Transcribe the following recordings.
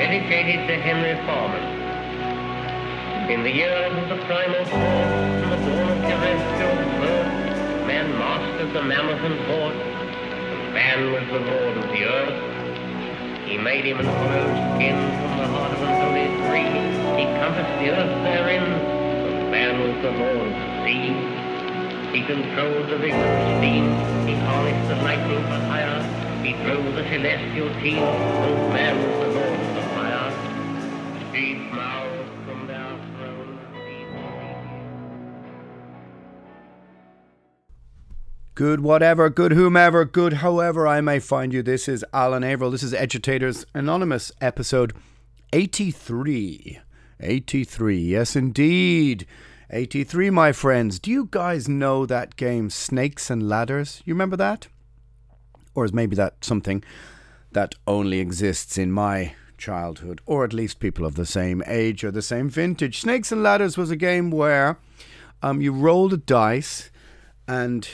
dedicated to Henry Foreman. In the years of the primal force and the dawn of terrestrial birth, man mastered the mammoth and horse, and man was the lord of the earth. He made him an hollow skin from the heart of an holy tree. He compassed the earth therein, and man was the lord of the sea. He controlled the vigor of steam. He harnessed the lightning for hire. He drove the celestial team, and man was the lord of the fire. Deep mouths from their throne. Good whatever, good whomever, good however I may find you. This is Alan Averill. This is Agitators Anonymous, episode 83. 83, yes indeed. 83, my friends. Do you guys know that game, Snakes and Ladders? You remember that? Or is maybe that something that only exists in my childhood, or at least people of the same age or the same vintage? Snakes and Ladders was a game where you rolled a dice, and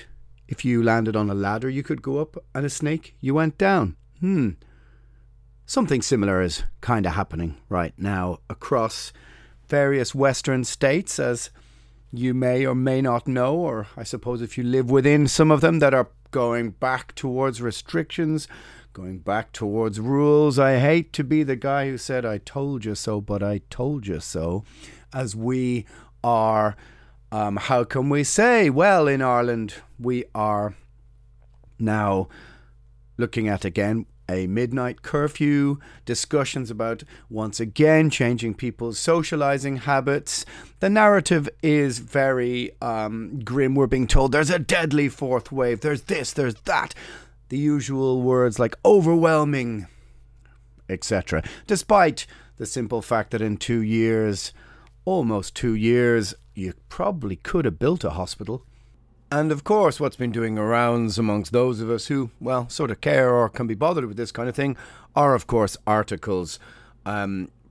if you landed on a ladder, you could go up, and a snake, you went down. Something similar is kind of happening right now across various Western states, as you may or may not know, or I suppose if you live within some of them that are going back towards restrictions, going back towards rules. I hate to be the guy who said, I told you so, but I told you so, as we are, how can we say? Well, in Ireland, we are now looking at, again, a midnight curfew, discussions about, once again, changing people's socializing habits. The narrative is very grim. We're being told there's a deadly fourth wave, there's this, there's that. The usual words like overwhelming, etc. Despite the simple fact that in 2 years, almost 2 years, you probably could have built a hospital. And of course, what's been doing rounds amongst those of us who, well, sort of care or can be bothered with this kind of thing are, of course, articles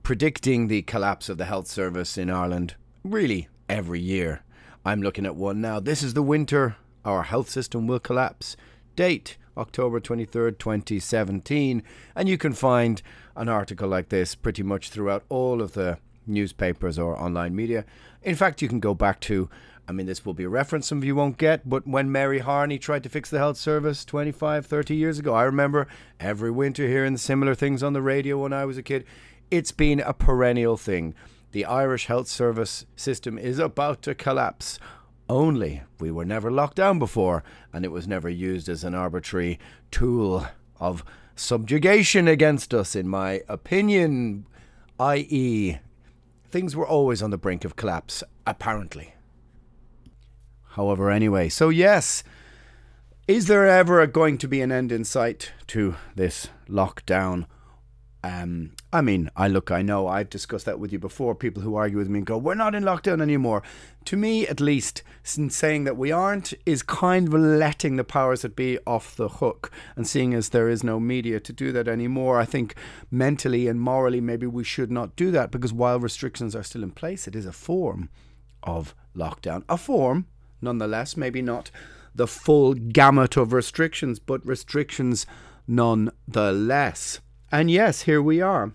predicting the collapse of the health service in Ireland, really, every year. I'm looking at one now. This is the winter our health system will collapse. Date, October 23rd, 2017. And you can find an article like this pretty much throughout all of the newspapers or online media. In fact, you can go back to, I mean, this will be a reference some of you won't get, but when Mary Harney tried to fix the health service 25, 30 years ago, I remember every winter hearing similar things on the radio when I was a kid. It's been a perennial thing. The Irish health service system is about to collapse. Only we were never locked down before, and it was never used as an arbitrary tool of subjugation against us, in my opinion, i.e., things were always on the brink of collapse, apparently. However, anyway, so yes, is there ever going to be an end in sight to this lockdown? I mean, I know I've discussed that with you before. People who argue with me and go, we're not in lockdown anymore. To me, at least, saying that we aren't is kind of letting the powers that be off the hook. And seeing as there is no media to do that anymore, I think mentally and morally maybe we should not do that, because while restrictions are still in place, it is a form of lockdown. A form, nonetheless, maybe not the full gamut of restrictions, but restrictions nonetheless. And yes, here we are.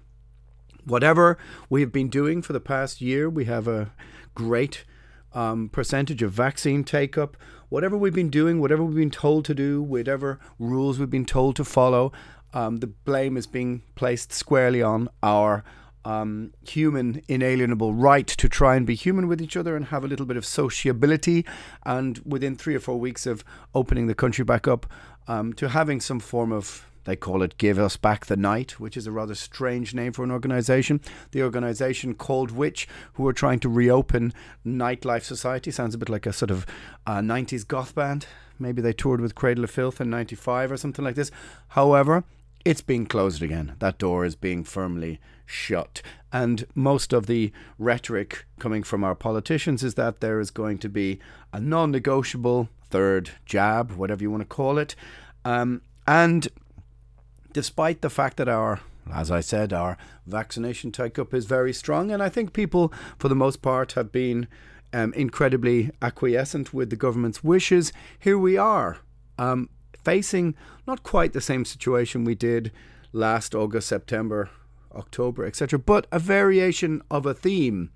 Whatever we have been doing for the past year, we have a great percentage of vaccine take-up. Whatever we've been doing, whatever we've been told to do, whatever rules we've been told to follow, the blame is being placed squarely on our human inalienable right to try and be human with each other and have a little bit of sociability. And within 3 or 4 weeks of opening the country back up, to having some form of, they call it Give Us Back the Night, which is a rather strange name for an organisation. The organisation called which, who are trying to reopen Nightlife Society. Sounds a bit like a sort of 90s goth band. Maybe they toured with Cradle of Filth in 95 or something like this. However, it's being closed again. That door is being firmly shut. And most of the rhetoric coming from our politicians is that there is going to be a non-negotiable third jab, whatever you want to call it. And despite the fact that as I said, our vaccination take-up is very strong, and I think people, for the most part, have been incredibly acquiescent with the government's wishes, here we are, facing not quite the same situation we did last August, September, October, etc., but a variation of a theme.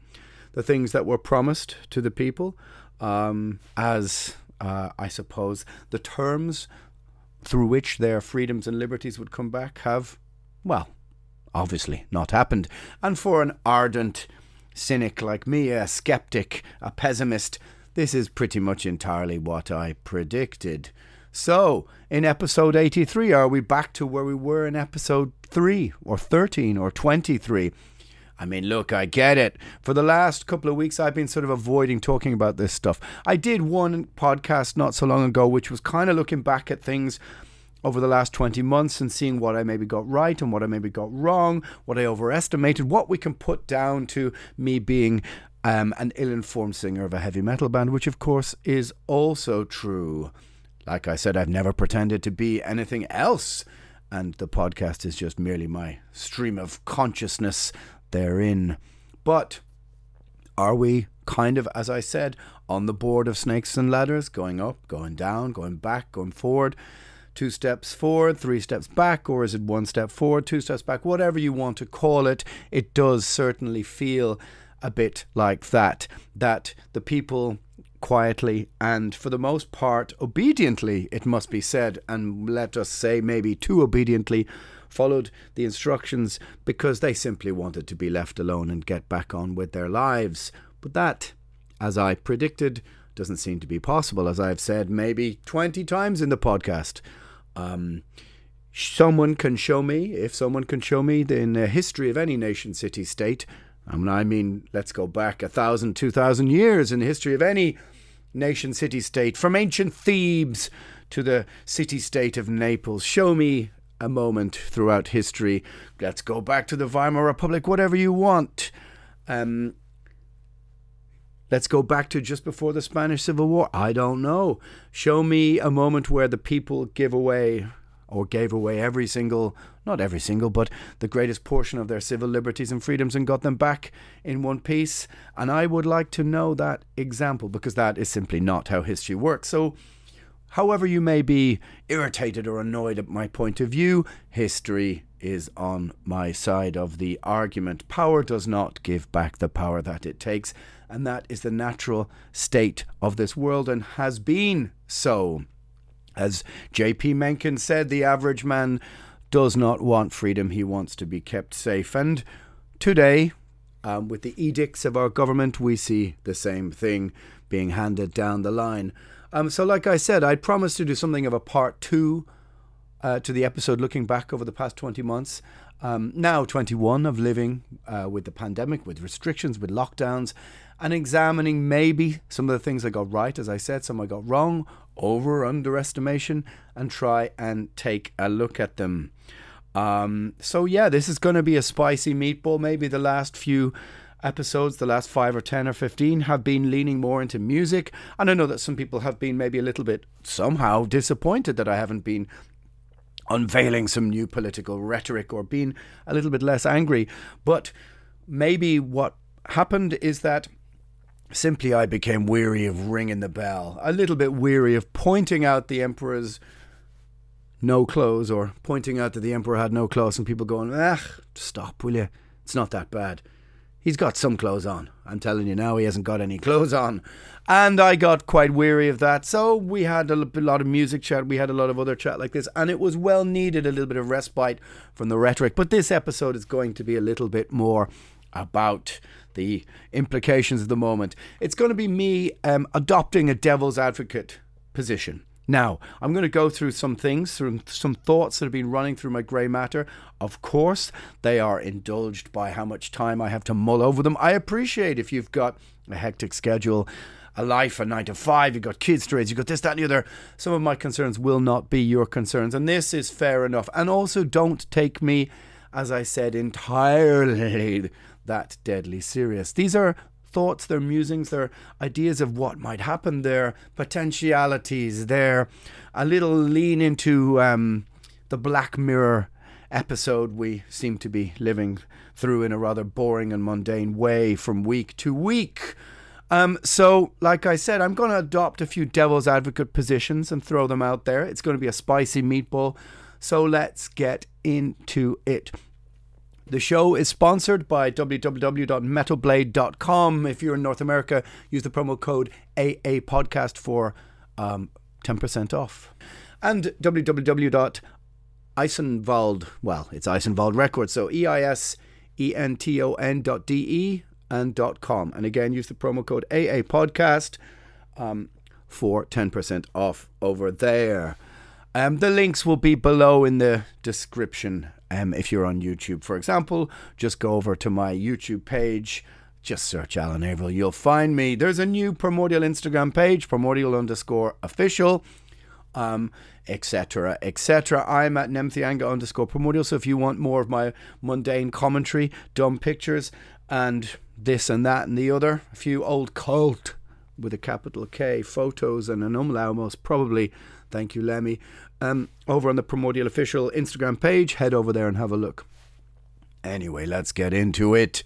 The things that were promised to the people, as I suppose the terms through which their freedoms and liberties would come back have, well, obviously not happened. And for an ardent cynic like me, a skeptic, a pessimist, this is pretty much entirely what I predicted. So, in episode 83, are we back to where we were in episode 3 or 13 or 23? I mean, look, I get it. For the last couple of weeks, I've been sort of avoiding talking about this stuff. I did one podcast not so long ago, which was kind of looking back at things over the last 20 months and seeing what I maybe got right and what I maybe got wrong, what I overestimated, what we can put down to me being an ill-informed singer of a heavy metal band, which of course is also true. Like I said, I've never pretended to be anything else, and the podcast is just merely my stream of consciousness therein. But are we kind of, as I said, on the board of snakes and ladders, going up, going down, going back, going forward, 2 steps forward, 3 steps back, or is it 1 step forward, 2 steps back, whatever you want to call it? It does certainly feel a bit like that the people quietly and for the most part obediently, it must be said, and let us say maybe too obediently, followed the instructions because they simply wanted to be left alone and get back on with their lives. But that, as I predicted, doesn't seem to be possible, as I've said maybe 20 times in the podcast. Someone can show me, if someone can show me in the history of any nation, city, state, I mean, let's go back 1,000, 2,000 years in the history of any nation, city, state, from ancient Thebes to the city-state of Naples. Show me a moment throughout history. Let's go back to the Weimar Republic, whatever you want. Let's go back to just before the Spanish Civil War. I don't know. Show me a moment where the people gave away every single, not every single, but the greatest portion of their civil liberties and freedoms and got them back in one piece. And I would like to know that example, because that is simply not how history works. So however you may be irritated or annoyed at my point of view, history is on my side of the argument. Power does not give back the power that it takes, and that is the natural state of this world and has been so. As J.P. Mencken said, the average man does not want freedom, he wants to be kept safe. And today, with the edicts of our government, we see the same thing being handed down the line. So like I said, I promised to do something of a part 2 to the episode looking back over the past 20 months. Now 21 of living with the pandemic, with restrictions, with lockdowns, and examining maybe some of the things I got right, as I said, some I got wrong, underestimation, and try and take a look at them. So yeah, this is going to be a spicy meatball. Maybe the last few episodes, the last 5 or 10 or 15, have been leaning more into music. And I know that some people have been maybe a little bit somehow disappointed that I haven't been unveiling some new political rhetoric or being a little bit less angry. But maybe what happened is that simply I became weary of ringing the bell, a little bit weary of pointing out the emperor's no clothes, or pointing out that the emperor had no clothes and people going, stop, will you? It's not that bad. He's got some clothes on. I'm telling you now, he hasn't got any clothes on. And I got quite weary of that. So we had a lot of music chat. We had a lot of other chat like this. And it was well needed, a little bit of respite from the rhetoric. But this episode is going to be a little bit more about the implications of the moment. It's going to be me adopting a devil's advocate position. Now, I'm going to go through some things, some thoughts that have been running through my grey matter. Of course, they are indulged by how much time I have to mull over them. I appreciate if you've got a hectic schedule, a life, a 9 to 5, you've got kids to raise, you've got this, that, and the other. Some of my concerns will not be your concerns, and this is fair enough. And also, don't take me, as I said, entirely that deadly serious. These are thoughts, their musings, their ideas of what might happen, their potentialities, their a little lean into the Black Mirror episode we seem to be living through in a rather boring and mundane way from week to week. So, like I said, I'm going to adopt a few devil's advocate positions and throw them out there. It's going to be a spicy meatball. So let's get into it. The show is sponsored by www.metalblade.com. If you're in North America, use the promo code AAPodcast for 10% off. And www.eisenwald, well, it's Eisenwald Records, so EISENTON.de and .com. And again, use the promo code AAPodcast for 10% off over there. The links will be below in the description. If you're on YouTube, for example, just go over to my YouTube page. Just search Alan Averill. You'll find me. There's a new Primordial Instagram page, Primordial_official, etc., etc. I'm at Nemthianga_Primordial. So if you want more of my mundane commentary, dumb pictures, and this and that and the other, a few old cult with a capital K photos and an umlaut, most probably. Thank you, Lemmy. Over on the Primordial official Instagram page, head over there and have a look. Anyway, let's get into it.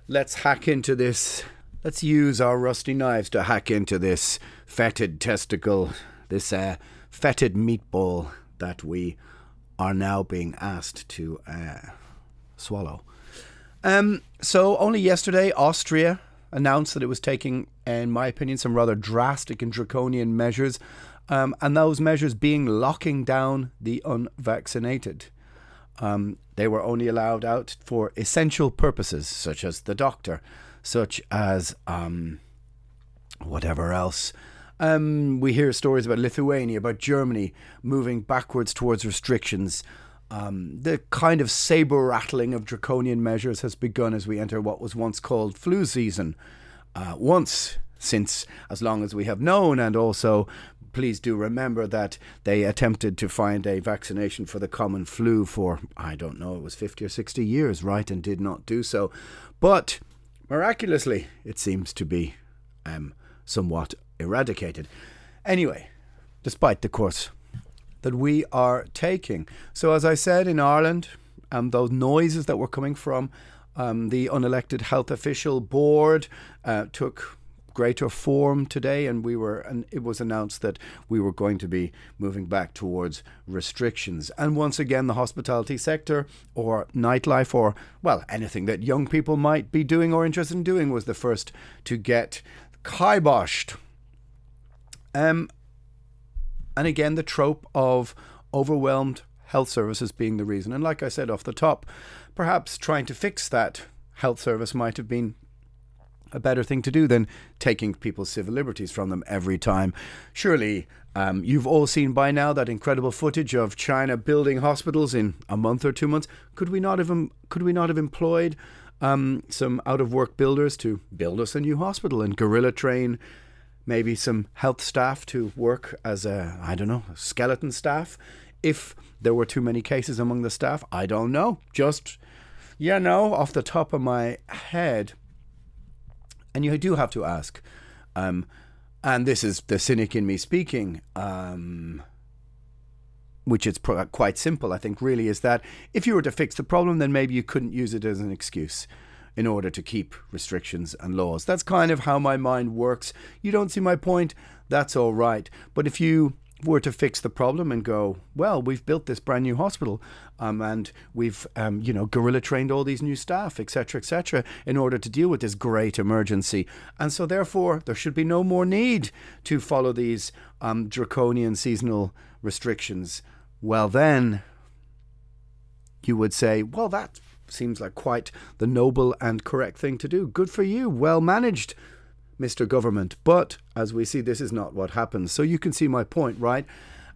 Let's hack into this. Let's use our rusty knives to hack into this fetid testicle, this fetid meatball that we are now being asked to swallow. So only yesterday, Austria announced that it was taking, in my opinion, some rather drastic and draconian measures. And those measures being locking down the unvaccinated. They were only allowed out for essential purposes, such as the doctor, such as whatever else. We hear stories about Lithuania, about Germany moving backwards towards restrictions. The kind of saber rattling of draconian measures has begun as we enter what was once called flu season. Since as long as we have known, and also please do remember that they attempted to find a vaccination for the common flu for, I don't know, it was 50 or 60 years, right, and did not do so. But miraculously, it seems to be somewhat eradicated. Anyway, despite the course that we are taking. So as I said, in Ireland, those noises that were coming from the unelected health official board took greater form today, and it was announced that we were going to be moving back towards restrictions. And once again, the hospitality sector or nightlife, or well, anything that young people might be doing or interested in doing, was the first to get kiboshed. And again, the trope of overwhelmed health services being the reason. And like I said off the top, perhaps trying to fix that health service might have been a better thing to do than taking people's civil liberties from them every time. Surely you've all seen by now that incredible footage of China building hospitals in a month or 2 months. Could we not have employed some out-of-work builders to build us a new hospital and guerrilla train maybe some health staff to work as skeleton staff? If there were too many cases among the staff, I don't know. Just, off the top of my head. And you do have to ask, and this is the cynic in me speaking, which is quite simple, I think, really, is that if you were to fix the problem, then maybe you couldn't use it as an excuse in order to keep restrictions and laws. That's kind of how my mind works. You don't see my point? That's all right. But if you were to fix the problem and go, well, we've built this brand new hospital and we've guerrilla trained all these new staff, etc., in order to deal with this great emergency, and so therefore there should be no more need to follow these draconian seasonal restrictions, well, then you would say, well, that seems like quite the noble and correct thing to do. Good for you, well managed, Mr. Government. But as we see, this is not what happens. So you can see my point, right?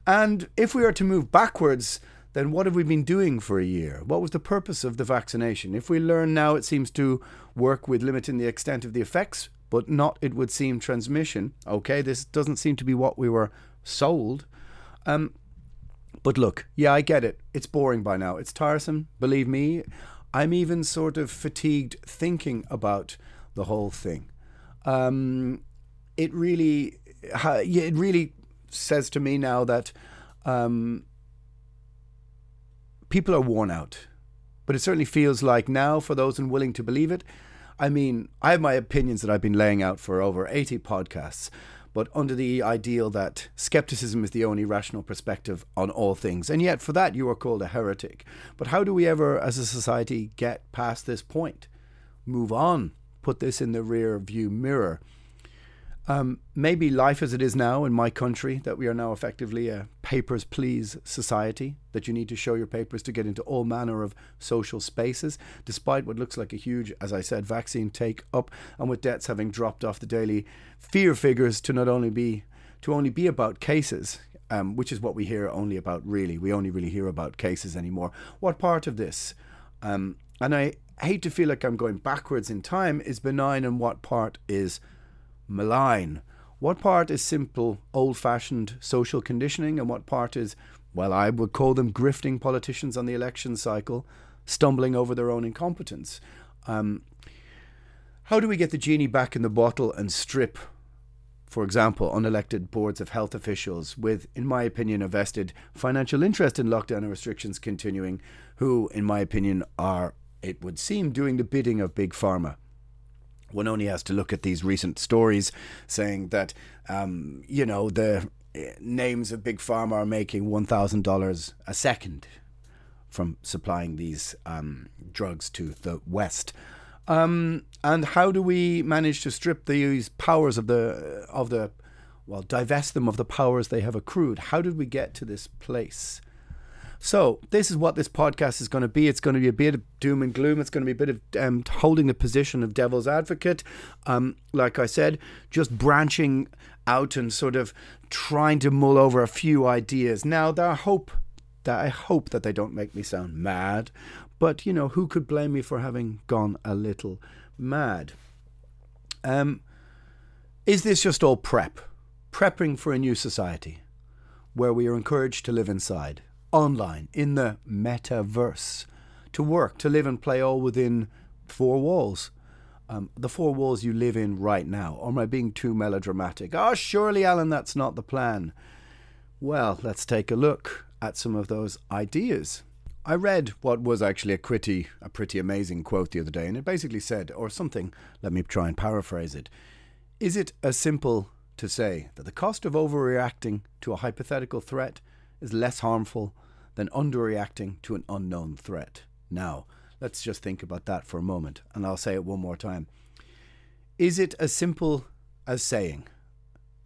And if we are to move backwards, then what have we been doing for a year? What was the purpose of the vaccination? If we learn now it seems to work with limiting the extent of the effects, but not, it would seem, transmission. Okay, this doesn't seem to be what we were sold. But look, yeah, I get it. It's boring by now. It's tiresome. Believe me, I'm even sort of fatigued thinking about the whole thing. It really says to me now that people are worn out. But it certainly feels like now, for those unwilling to believe it, I mean, I have my opinions that I've been laying out for over 80 podcasts. but under the ideal that skepticism is the only rational perspective on all things. And yet for that you are called a heretic. But how do we ever as a society get past this point? Move on, put this in the rear view mirror. Maybe life as it is now in my country, that we are now effectively a papers please society, that you need to show your papers to get into all manner of social spaces, despite what looks like a huge, as I said, vaccine take up, and with deaths having dropped off the daily fear figures to only be about cases, which is what we hear only about really. We only really hear about cases anymore. What part of this, and I hate to feel like I'm going backwards in time, is benign and what part is malign? What part is simple, old-fashioned social conditioning, and what part is, well, I would call them grifting politicians on the election cycle, stumbling over their own incompetence? How do we get the genie back in the bottle and strip, for example, unelected boards of health officials with, in my opinion, a vested financial interest in lockdown and restrictions continuing, who, in my opinion, are, it would seem, doing the bidding of Big Pharma? One only has to look at these recent stories saying that, the names of Big Pharma are making $1,000 a second from supplying these drugs to the West. And how do we manage to strip these powers divest them of the powers they have accrued? How did we get to this place? So this is what this podcast is going to be. It's going to be a bit of doom and gloom. It's going to be a bit of holding the position of devil's advocate. Like I said, just branching out and sort of trying to mull over a few ideas. Now, I hope that they don't make me sound mad. But, who could blame me for having gone a little mad? Is this just all prepping for a new society where we are encouraged to live inside? Online, in the metaverse, to work, to live and play all within four walls. The four walls you live in right now. Or am I being too melodramatic? Oh, surely, Alan, that's not the plan. Well, let's take a look at some of those ideas. I read what was actually a pretty amazing quote the other day, and it basically said, or something, let me try and paraphrase it. Is it as simple to say that the cost of overreacting to a hypothetical threat is less harmful than underreacting to an unknown threat? Now, let's just think about that for a moment, and I'll say it one more time. Is it as simple as saying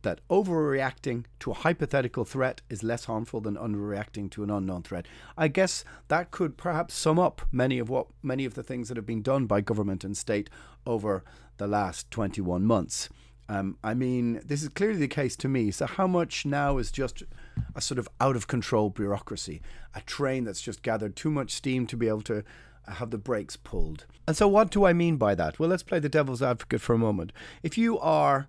that overreacting to a hypothetical threat is less harmful than underreacting to an unknown threat? I guess that could perhaps sum up many of the things that have been done by government and state over the last 21 months. This is clearly the case to me. So how much now is just a sort of out of control bureaucracy, a train that's just gathered too much steam to be able to have the brakes pulled? And so what do I mean by that? Well, let's play the devil's advocate for a moment. If you are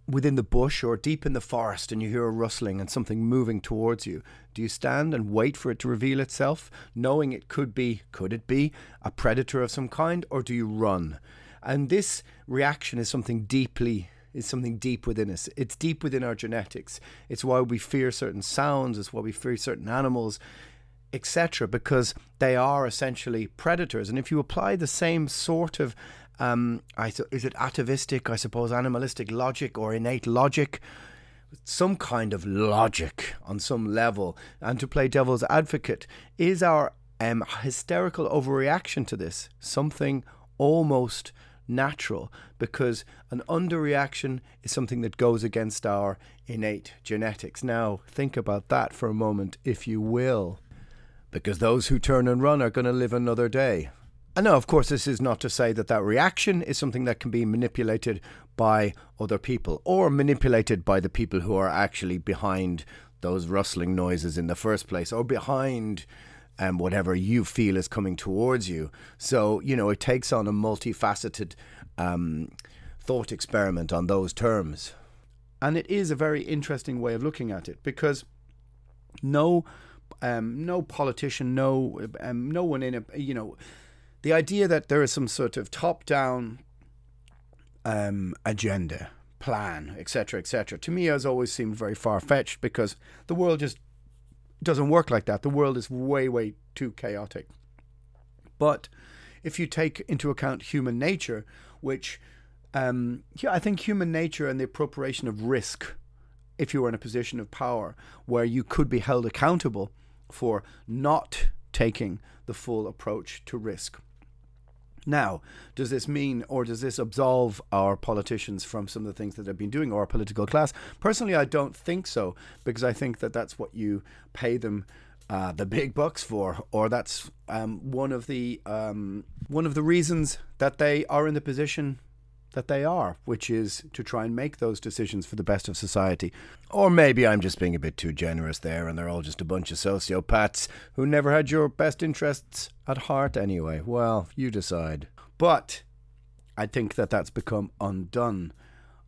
within the bush or deep in the forest and you hear a rustling and something moving towards you, do you stand and wait for it to reveal itself, knowing could it be a predator of some kind, or do you run? And this reaction is something deep within us. It's deep within our genetics. It's why we fear certain sounds. It's why we fear certain animals, etc., because they are essentially predators. And if you apply the same sort of, is it atavistic, I suppose, animalistic logic or innate logic, some kind of logic on some level, and to play devil's advocate, is our hysterical overreaction to this something almost natural? Because an underreaction is something that goes against our innate genetics. Now, think about that for a moment, if you will, because those who turn and run are going to live another day. And now, of course, this is not to say that reaction is something that can be manipulated by other people, or manipulated by the people who are actually behind those rustling noises in the first place, or behind whatever you feel is coming towards you. So, it takes on a multifaceted thought experiment on those terms. And it is a very interesting way of looking at it, because no politician, no one in a, the idea that there is some sort of top-down agenda, plan, etc., to me has always seemed very far-fetched, because the world just doesn't work like that. The world is way, way too chaotic. But if you take into account human nature, which I think human nature and the appropriation of risk, if you were in a position of power where you could be held accountable for not taking the full approach to risk. Now, does this mean, or does this absolve our politicians from some of the things that they've been doing, or our political class? Personally, I don't think so, because I think that that's what you pay them the big bucks for, or that's one of the reasons that they are in the position that they are, which is to try and make those decisions for the best of society. Or maybe I'm just being a bit too generous there, and they're all just a bunch of sociopaths who never had your best interests at heart anyway. Well, you decide. But I think that that's become undone.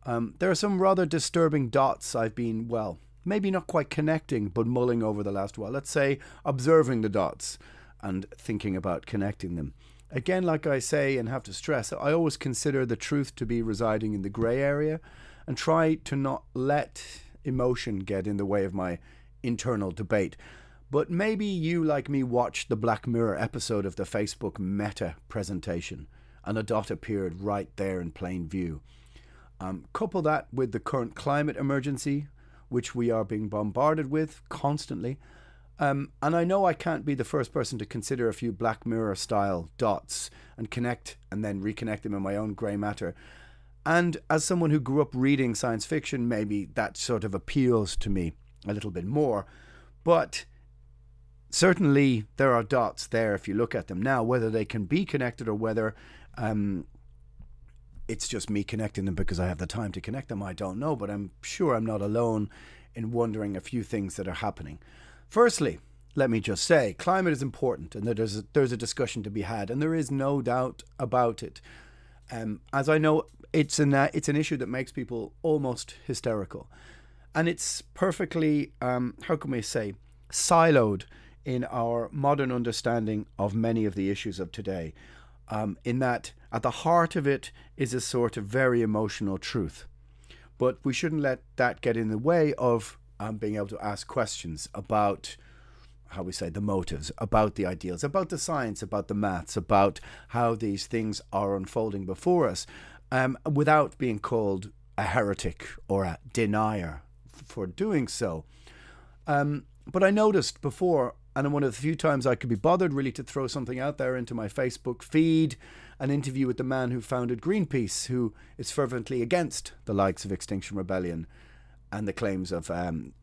There are some rather disturbing dots I've been, well, maybe not quite connecting, but mulling over the last while. Let's say observing the dots and thinking about connecting them. Again, like I say and have to stress, I always consider the truth to be residing in the grey area and try to not let emotion get in the way of my internal debate. But maybe you, like me, watched the Black Mirror episode of the Facebook Meta presentation and a dot appeared right there in plain view. Couple that with the current climate emergency, which we are being bombarded with constantly. And I know I can't be the first person to consider a few Black Mirror style dots and connect and then reconnect them in my own grey matter. And as someone who grew up reading science fiction, maybe that sort of appeals to me a little bit more. But certainly there are dots there if you look at them now, whether they can be connected or whether it's just me connecting them because I have the time to connect them, I don't know. But I'm sure I'm not alone in wondering a few things that are happening. Firstly, let me just say, climate is important and there's a discussion to be had, and there is no doubt about it. As I know, it's an issue that makes people almost hysterical. And it's perfectly, how can we say, siloed in our modern understanding of many of the issues of today. In that, at the heart of it is a sort of very emotional truth. But we shouldn't let that get in the way of being able to ask questions about, how we say, the motives, about the ideals, about the science, about the maths, about how these things are unfolding before us, without being called a heretic or a denier for doing so. But I noticed before, and one of the few times I could be bothered really to throw something out there into my Facebook feed, an interview with the man who founded Greenpeace, who is fervently against the likes of Extinction Rebellion and the claims of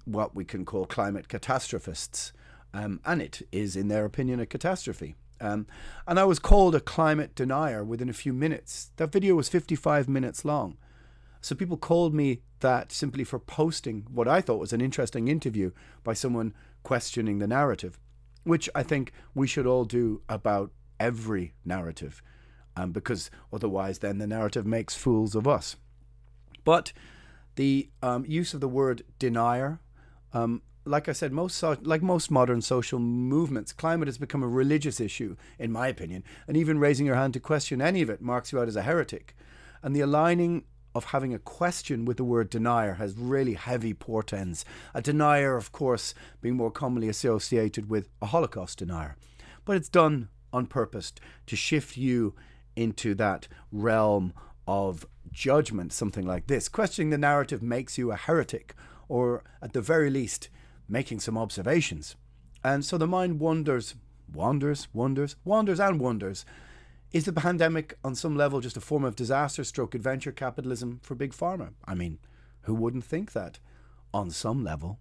what we can call climate catastrophists. And it is, in their opinion, a catastrophe. And I was called a climate denier within a few minutes. That video was 55 minutes long. So people called me that simply for posting what I thought was an interesting interview by someone questioning the narrative, which I think we should all do about every narrative, because otherwise then the narrative makes fools of us. But the use of the word denier, like I said, like most modern social movements, climate has become a religious issue, in my opinion, and even raising your hand to question any of it marks you out as a heretic. And the aligning of having a question with the word denier has really heavy portents. A denier, of course, being more commonly associated with a Holocaust denier. But it's done on purpose to shift you into that realm of judgment, something like this. Questioning the narrative makes you a heretic, or at the very least, making some observations. And so the mind wanders. Is the pandemic on some level just a form of disaster stroke adventure capitalism for big pharma? I mean, who wouldn't think that on some level?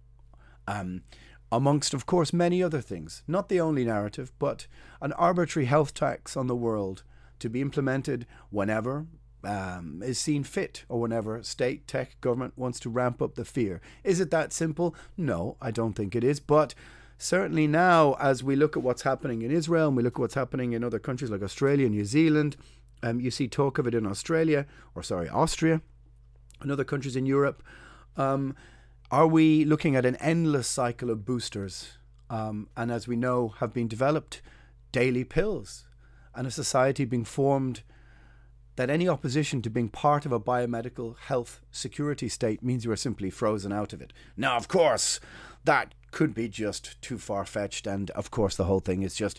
Amongst, of course, many other things. Not the only narrative, but an arbitrary health tax on the world to be implemented whenever is seen fit, or whenever state, tech, government wants to ramp up the fear. Is it that simple? No, I don't think it is. But certainly now, as we look at what's happening in Israel and we look at what's happening in other countries like Australia and New Zealand, you see talk of it in Austria, and other countries in Europe. Are we looking at an endless cycle of boosters? And as we know, have been developed daily pills, and a society being formed that any opposition to being part of a biomedical health security state means you are simply frozen out of it. Now, of course, that could be just too far-fetched, and of course the whole thing is just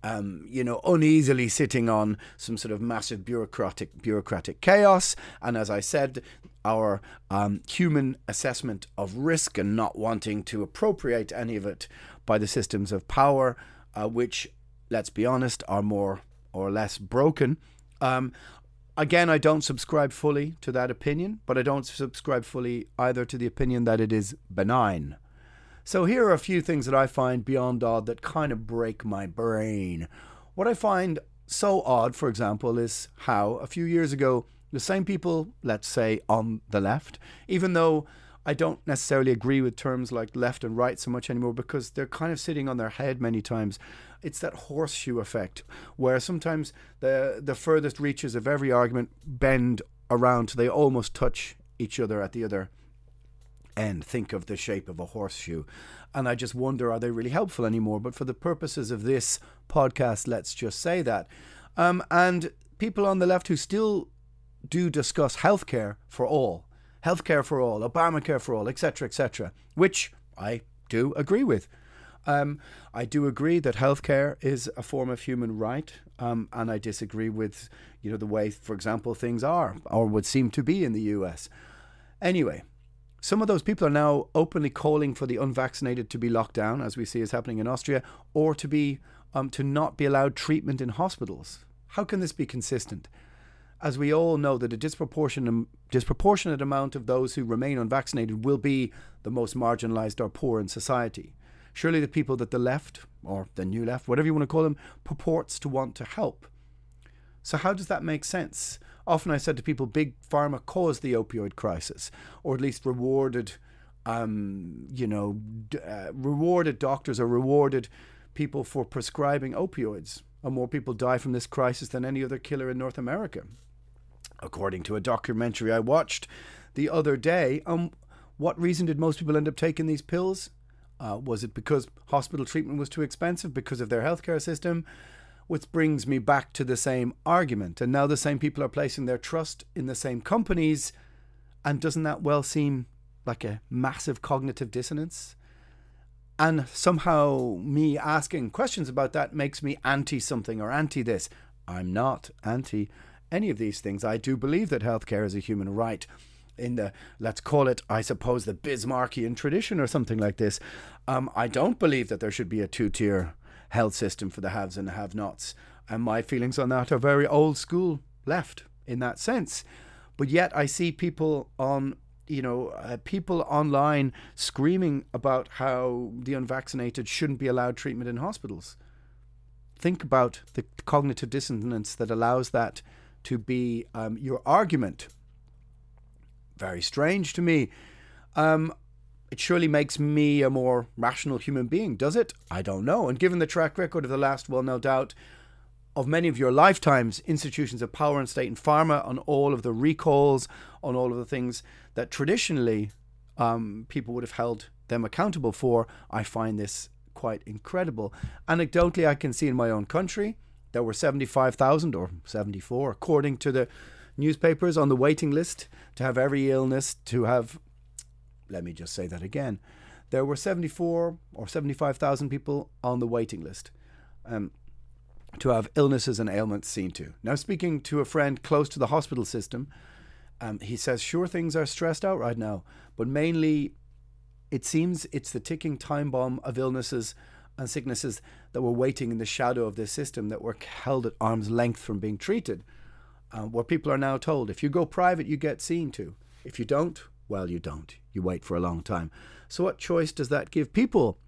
uneasily sitting on some sort of massive bureaucratic chaos. And as I said, our human assessment of risk and not wanting to appropriate any of it by the systems of power, which, let's be honest, are more or less broken. Again, I don't subscribe fully to that opinion, but I don't subscribe fully either to the opinion that it is benign. So here are a few things that I find beyond odd that kind of break my brain. What I find so odd, for example, is how a few years ago, the same people, let's say on the left, even though I don't necessarily agree with terms like left and right so much anymore because they're kind of sitting on their head many times. It's that horseshoe effect where sometimes the furthest reaches of every argument bend around till they almost touch each other at the other end. Think of the shape of a horseshoe. And I just wonder, are they really helpful anymore? But for the purposes of this podcast, let's just say that. And people on the left who still do discuss healthcare for all, Obamacare for all, etc., which I do agree with. I do agree that healthcare is a form of human right, and I disagree with, the way, for example, things are or would seem to be in the US. Anyway, some of those people are now openly calling for the unvaccinated to be locked down, as we see is happening in Austria, or to not be allowed treatment in hospitals. How can this be consistent? As we all know that a disproportionate amount of those who remain unvaccinated will be the most marginalized or poor in society. Surely the people that the left, or the new left, whatever you want to call them, purports to want to help. So how does that make sense? Often I said to people, big pharma caused the opioid crisis, or at least rewarded doctors or rewarded people for prescribing opioids. And more people die from this crisis than any other killer in North America, according to a documentary I watched the other day. What reason did most people end up taking these pills? Was it because hospital treatment was too expensive because of their healthcare system? Which brings me back to the same argument. And now the same people are placing their trust in the same companies. And doesn't that well seem like a massive cognitive dissonance? And somehow me asking questions about that makes me anti something or anti this. I'm not anti any of these things. I do believe that healthcare is a human right in the, let's call it, I suppose, the Bismarckian tradition or something like this. I don't believe that there should be a two-tier health system for the haves and the have-nots. And my feelings on that are very old school left in that sense. But yet I see people on, people online screaming about how the unvaccinated shouldn't be allowed treatment in hospitals. Think about the cognitive dissonance that allows that to be your argument. Very strange to me. It surely makes me a more rational human being, does it? I don't know. And given the track record of the last, well, no doubt, of many of your lifetimes, institutions of power and state and pharma, on all of the recalls, on all of the things that traditionally people would have held them accountable for, I find this quite incredible. Anecdotally, I can see in my own country, there were 75,000 or 74, according to the newspapers, on the waiting list to have every illness, to have, let me just say that again, there were 74 or 75,000 people on the waiting list to have illnesses and ailments seen to. Now, speaking to a friend close to the hospital system, he says, sure, things are stressed out right now, but mainly it seems it's the ticking time bomb of illnesses and sicknesses that were waiting in the shadow of this system, that were held at arm's length from being treated. Where people are now told, if you go private, you get seen to. If you don't, well, you don't. You wait for a long time. So what choice does that give people?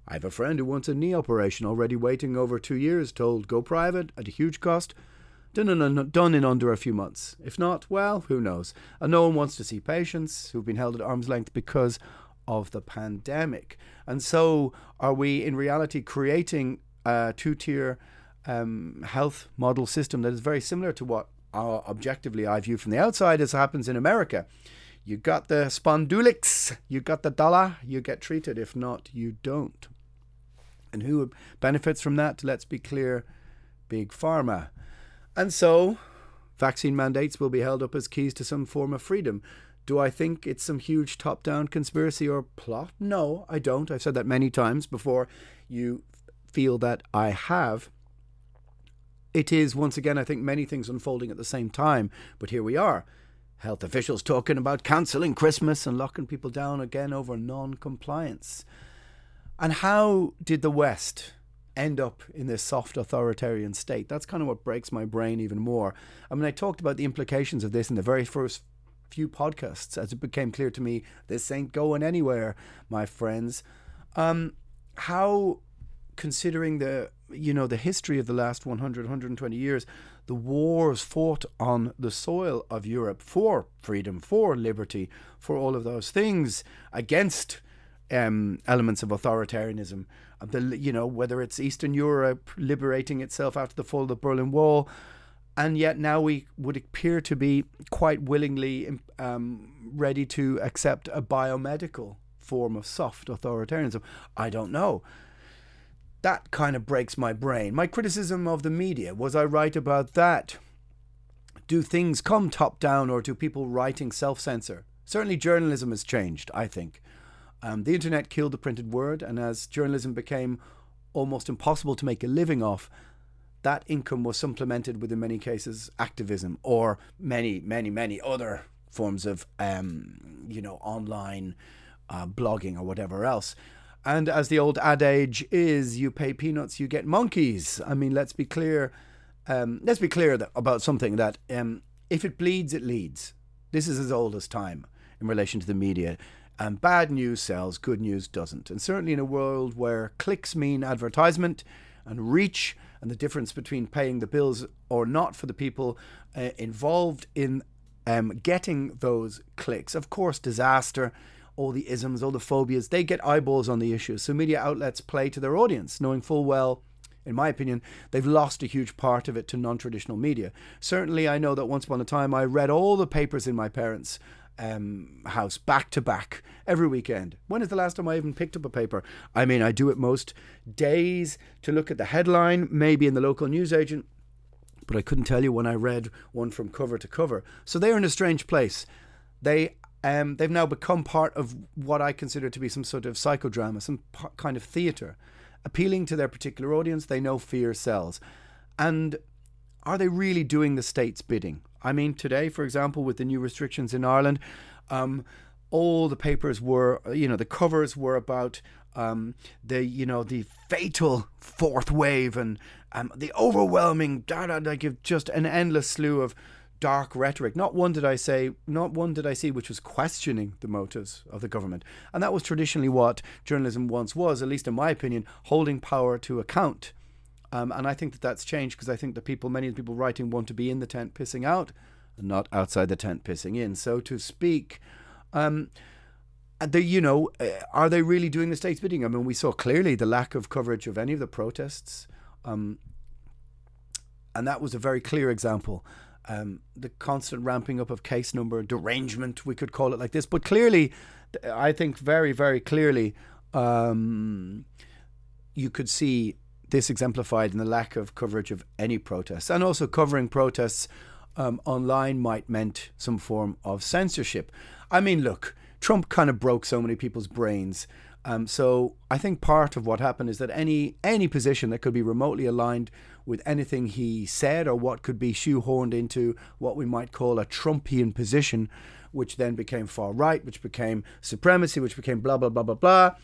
I have a friend who wants a knee operation, already waiting over 2 years, told go private at a huge cost, done in under a few months. If not, well, who knows? And no one wants to see patients who've been held at arm's length because of the pandemic. And so are we in reality creating a two-tier health model system that is very similar to what objectively I view from the outside as happens in America? You got the spondulics, you got the dollar, you get treated. If not, you don't. And who benefits from that? Let's be clear, big pharma. And so vaccine mandates will be held up as keys to some form of freedom. Do I think it's some huge top-down conspiracy or plot? No, I don't. I've said that many times before. You feel that I have. it is, once again, I think many things unfolding at the same time. But here we are. Health officials talking about cancelling Christmas and locking people down again over non-compliance. And how did the West end up in this soft authoritarian state? That's kind of what breaks my brain even more. I mean, I talked about the implications of this in the very first few podcasts as it became clear to me this ain't going anywhere, my friends. How, considering the history of the last 100, 120 years, the wars fought on the soil of Europe for freedom, for liberty, for all of those things against elements of authoritarianism, whether it's Eastern Europe liberating itself after the fall of the Berlin Wall, and yet now we would appear to be quite willingly ready to accept a biomedical form of soft authoritarianism. I don't know. That kind of breaks my brain. My criticism of the media, was I right about that? Do things come top down, or do people writing self-censor? Certainly journalism has changed, I think. The internet killed the printed word, and as journalism became almost impossible to make a living off, that income was supplemented with, in many cases, activism or many other forms of, online blogging or whatever else. And as the old adage is, you pay peanuts, you get monkeys. I mean, let's be clear. About something that if it bleeds, it leads. This is as old as time in relation to the media. Bad news sells, good news doesn't. And certainly in a world where clicks mean advertisement and reach, and the difference between paying the bills or not for the people involved in getting those clicks. Of course, disaster, all the isms, all the phobias, they get eyeballs on the issues. So media outlets play to their audience, knowing full well, in my opinion, they've lost a huge part of it to non-traditional media. Certainly, I know that once upon a time, I read all the papers in my parents' house back to back every weekend. When is the last time I even picked up a paper? I mean, I do it most days to look at the headline, maybe in the local newsagent, but I couldn't tell you when I read one from cover to cover. So they're in a strange place. They've now become part of what I consider to be some sort of psychodrama, some kind of theatre, appealing to their particular audience. They know fear sells. And are they really doing the state's bidding? I mean, today, for example, with the new restrictions in Ireland, all the papers were, the covers were about the fatal fourth wave and the overwhelming, like just an endless slew of dark rhetoric. Not one did I see which was questioning the motives of the government. And that was traditionally what journalism once was, at least in my opinion, holding power to account. And I think that that's changed, because I think that many of the people writing want to be in the tent pissing out and not outside the tent pissing in, so to speak. Are they really doing the state's bidding? I mean, we saw clearly the lack of coverage of any of the protests. And that was a very clear example. The constant ramping up of case number, derangement, we could call it like this. But clearly, I think very, very clearly, you could see this exemplified in the lack of coverage of any protests. And also covering protests online might meant some form of censorship. I mean, look, Trump kind of broke so many people's brains. So I think part of what happened is that any position that could be remotely aligned with anything he said, or what could be shoehorned into what we might call a Trumpian position, which then became far right, which became supremacy, which became blah, blah, blah, blah, blah.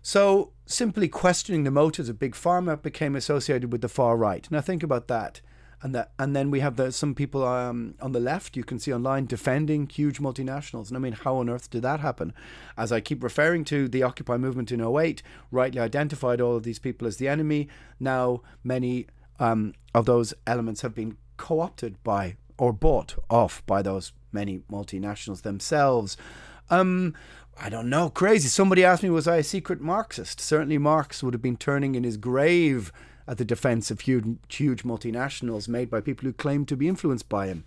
So simply questioning the motives of Big Pharma became associated with the far right. Now think about that. And then we have some people on the left, you can see online, defending huge multinationals. And I mean, how on earth did that happen? As I keep referring to, the Occupy movement in 2008 rightly identified all of these people as the enemy. Now many of those elements have been co-opted by or bought off by those many multinationals themselves. I don't know, crazy. Somebody asked me, was I a secret Marxist? Certainly Marx would have been turning in his grave at the defense of huge multinationals made by people who claimed to be influenced by him.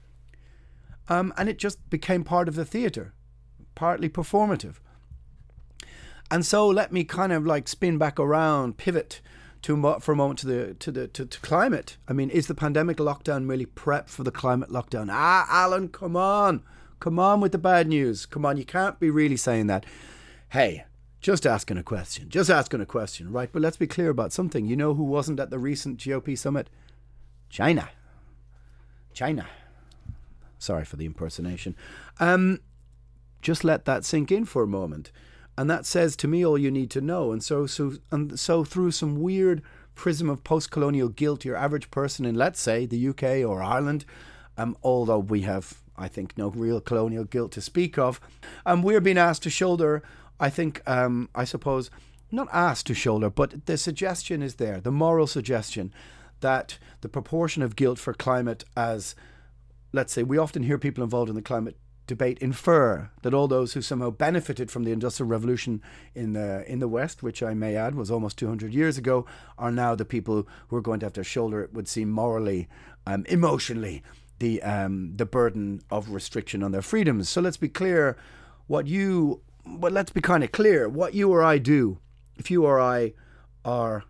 And it just became part of the theatre, partly performative. And so let me kind of like spin back around, pivot for a moment to climate. I mean, is the pandemic lockdown merely prep for the climate lockdown? Alan, come on. Come on with the bad news. Come on, you can't be really saying that. Hey, just asking a question, right? But let's be clear about something. You know who wasn't at the recent GOP summit? China. Sorry for the impersonation. Just let that sink in for a moment. And that says to me all you need to know. And so through some weird prism of post-colonial guilt, your average person in, let's say, the UK or Ireland, although we have, I think, no real colonial guilt to speak of, we're being asked to shoulder, I think, I suppose, not asked to shoulder, but the suggestion is there, the moral suggestion that the proportion of guilt for climate as, let's say, we often hear people involved in the climate debate infer that all those who somehow benefited from the Industrial Revolution in the West, which I may add was almost 200 years ago, are now the people who are going to have to shoulder, it would seem, morally, emotionally, the burden of restriction on their freedoms. So let's be clear, let's be kind of clear, what you or I do, if you or I are,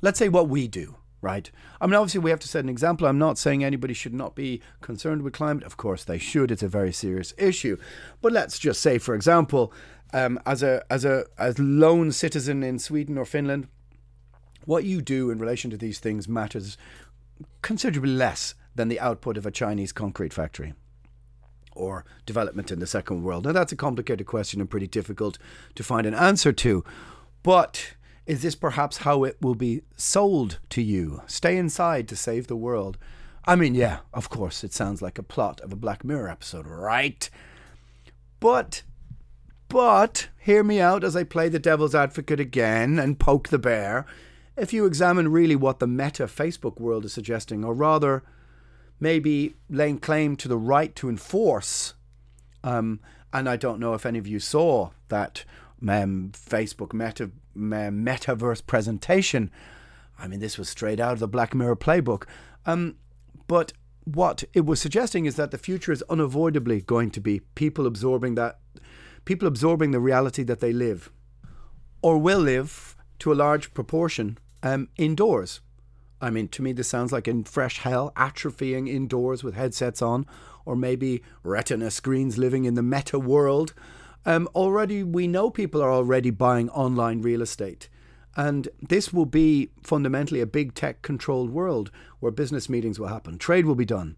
let's say what we do, right? I mean, obviously we have to set an example. I'm not saying anybody should not be concerned with climate. Of course they should. It's a very serious issue. But let's just say, for example, as lone citizen in Sweden or Finland, what you do in relation to these things matters considerably less than the output of a Chinese concrete factory or development in the Second World. Now, that's a complicated question and pretty difficult to find an answer to. But is this perhaps how it will be sold to you? Stay inside to save the world. I mean, yeah, of course, it sounds like a plot of a Black Mirror episode, right? But hear me out as I play the devil's advocate again and poke the bear. If you examine really what the meta Facebook world is suggesting, or rather maybe laying claim to the right to enforce, and I don't know if any of you saw that Facebook metaverse presentation. I mean, this was straight out of the Black Mirror playbook. But what it was suggesting is that the future is unavoidably going to be people absorbing the reality that they live, or will live to a large proportion, indoors. I mean, to me, this sounds like in fresh hell, atrophying indoors with headsets on, or maybe retina screens living in the meta world. Already, we know people are already buying online real estate. And this will be fundamentally a big tech-controlled world where business meetings will happen. Trade will be done.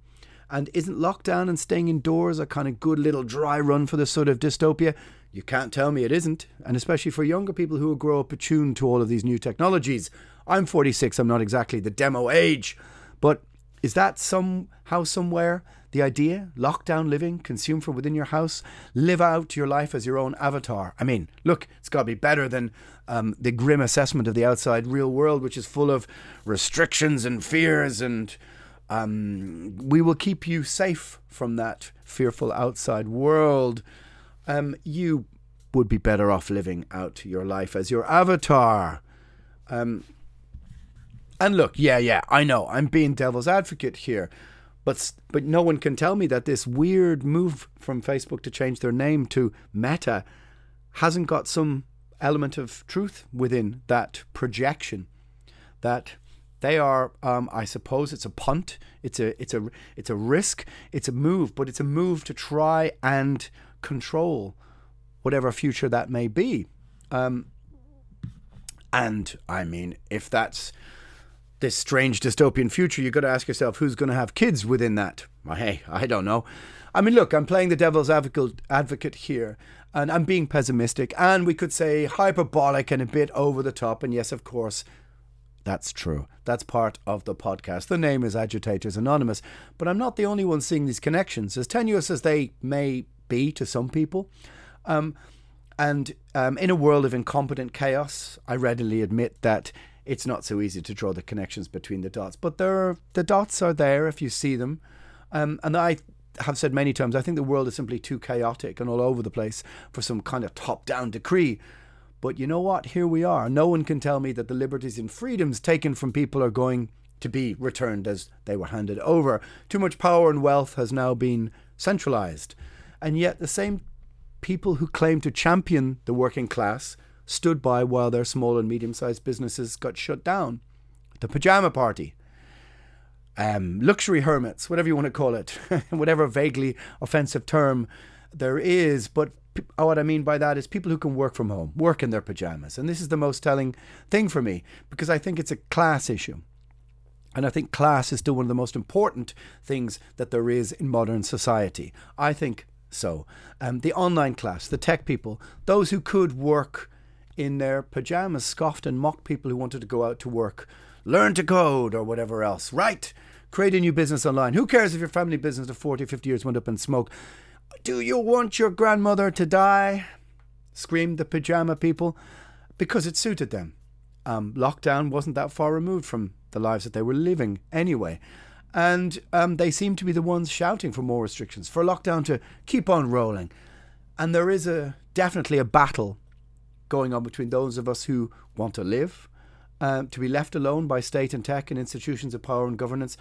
And isn't lockdown and staying indoors a kind of good little dry run for this sort of dystopia? You can't tell me it isn't. And especially for younger people who will grow up attuned to all of these new technologies. I'm 46, I'm not exactly the demo age. But is that somehow, somewhere, the idea? Lockdown living, consume from within your house, live out your life as your own avatar. I mean, look, it's got to be better than the grim assessment of the outside real world, which is full of restrictions and fears, and we will keep you safe from that fearful outside world. You would be better off living out your life as your avatar. And look, yeah, I know, I'm being devil's advocate here. But no one can tell me that this weird move from Facebook to change their name to Meta hasn't got some element of truth within that projection. That they are, I suppose, it's a punt, it's a risk, it's a move, but it's a move to try and control whatever future that may be. And I mean, if that's this strange dystopian future, you've got to ask yourself, who's going to have kids within that? Well, hey, I don't know. I mean, look, I'm playing the devil's advocate here, and I'm being pessimistic, and we could say hyperbolic and a bit over the top. And yes, of course, that's true. That's part of the podcast. The name is Agitators Anonymous, but I'm not the only one seeing these connections, as tenuous as they may be to some people. And in a world of incompetent chaos, I readily admit that it's not so easy to draw the connections between the dots. But the dots are there if you see them. And I have said many times, I think the world is simply too chaotic and all over the place for some kind of top-down decree. But you know what? Here we are. No one can tell me that the liberties and freedoms taken from people are going to be returned as they were handed over. Too much power and wealth has now been centralized. And yet the same people who claim to champion the working class stood by while their small and medium-sized businesses got shut down. The pajama party. Luxury hermits, whatever you want to call it. Whatever vaguely offensive term there is. But what I mean by that is people who can work from home, work in their pajamas. And this is the most telling thing for me, because I think it's a class issue. And I think class is still one of the most important things that there is in modern society. I think so. The online class, the tech people, those who could work in their pajamas, scoffed and mocked people who wanted to go out to work, learn to code or whatever else. Right? Create a new business online. Who cares if your family business of 40, 50 years went up in smoke? Do you want your grandmother to die? Screamed the pajama people. Because it suited them. Lockdown wasn't that far removed from the lives that they were living anyway. And they seem to be the ones shouting for more restrictions, for lockdown to keep on rolling. And there is definitely a battle going on between those of us who want to live, to be left alone by state and tech and institutions of power and governance,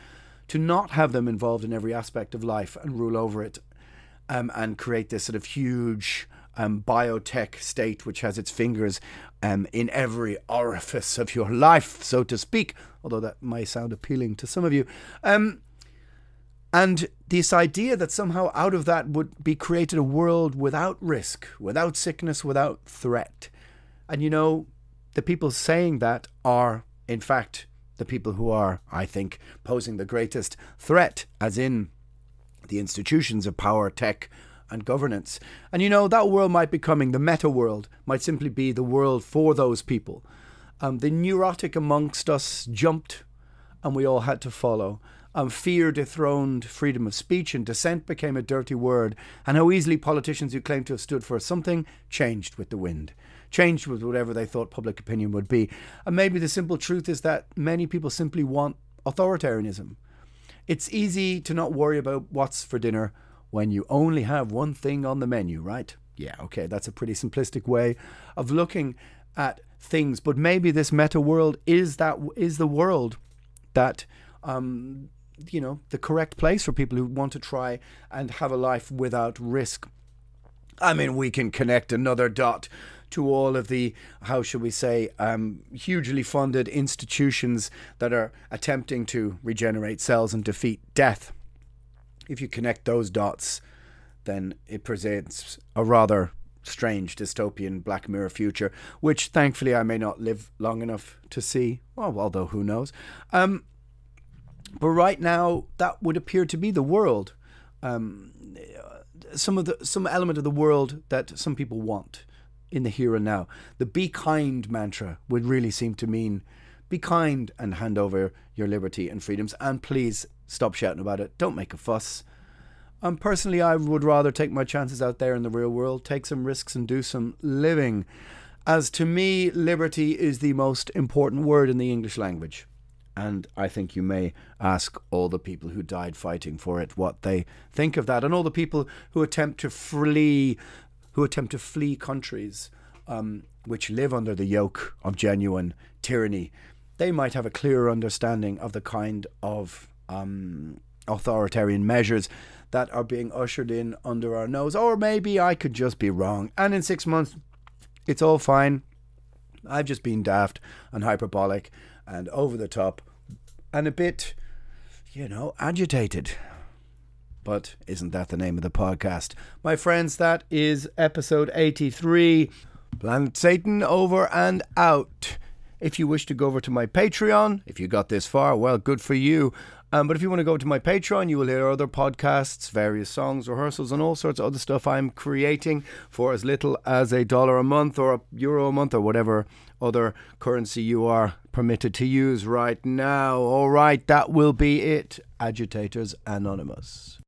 to not have them involved in every aspect of life and rule over it, and create this sort of huge biotech state which has its fingers in every orifice of your life, so to speak, although that might sound appealing to some of you. And this idea that somehow out of that would be created a world without risk, without sickness, without threat. And you know, the people saying that are, in fact, the people who are, I think, posing the greatest threat, as in the institutions of power, tech, and governance. And you know, that world might be coming, the meta world might simply be the world for those people. The neurotic amongst us jumped and we all had to follow. Fear dethroned freedom of speech and dissent became a dirty word. And how easily politicians who claimed to have stood for something changed with the wind, changed with whatever they thought public opinion would be. And maybe the simple truth is that many people simply want authoritarianism. It's easy to not worry about what's for dinner when you only have one thing on the menu, right? Yeah, okay, that's a pretty simplistic way of looking at things. But maybe this meta world is the world that, you know, the correct place for people who want to try and have a life without risk. I mean, we can connect another dot to all of the, how shall we say, hugely funded institutions that are attempting to regenerate cells and defeat death. If you connect those dots, then it presents a rather strange dystopian Black Mirror future, which thankfully I may not live long enough to see. Well, although who knows. But right now, that would appear to be the world. Some element of the world that some people want in the here and now. The be kind mantra would really seem to mean be kind and hand over your liberty and freedoms, and please stop shouting about it. Don't make a fuss. Personally, I would rather take my chances out there in the real world, take some risks and do some living. As to me, liberty is the most important word in the English language. And I think you may ask all the people who died fighting for it what they think of that, and all the people who attempt to flee countries which live under the yoke of genuine tyranny. They might have a clearer understanding of the kind of authoritarian measures that are being ushered in under our nose. Or maybe I could just be wrong, and in 6 months it's all fine. I've just been daft and hyperbolic and over the top and a bit, you know, agitated. But isn't that the name of the podcast? My friends, that is episode 83. Planet Satan over and out. If you wish to go over to my Patreon, if you got this far, well, good for you. But if you want to go to my Patreon, you will hear other podcasts, various songs, rehearsals, and all sorts of other stuff I'm creating for as little as $1 a month or €1 a month or whatever other currency you are permitted to use right now. All right, that will be it. Agitators Anonymous.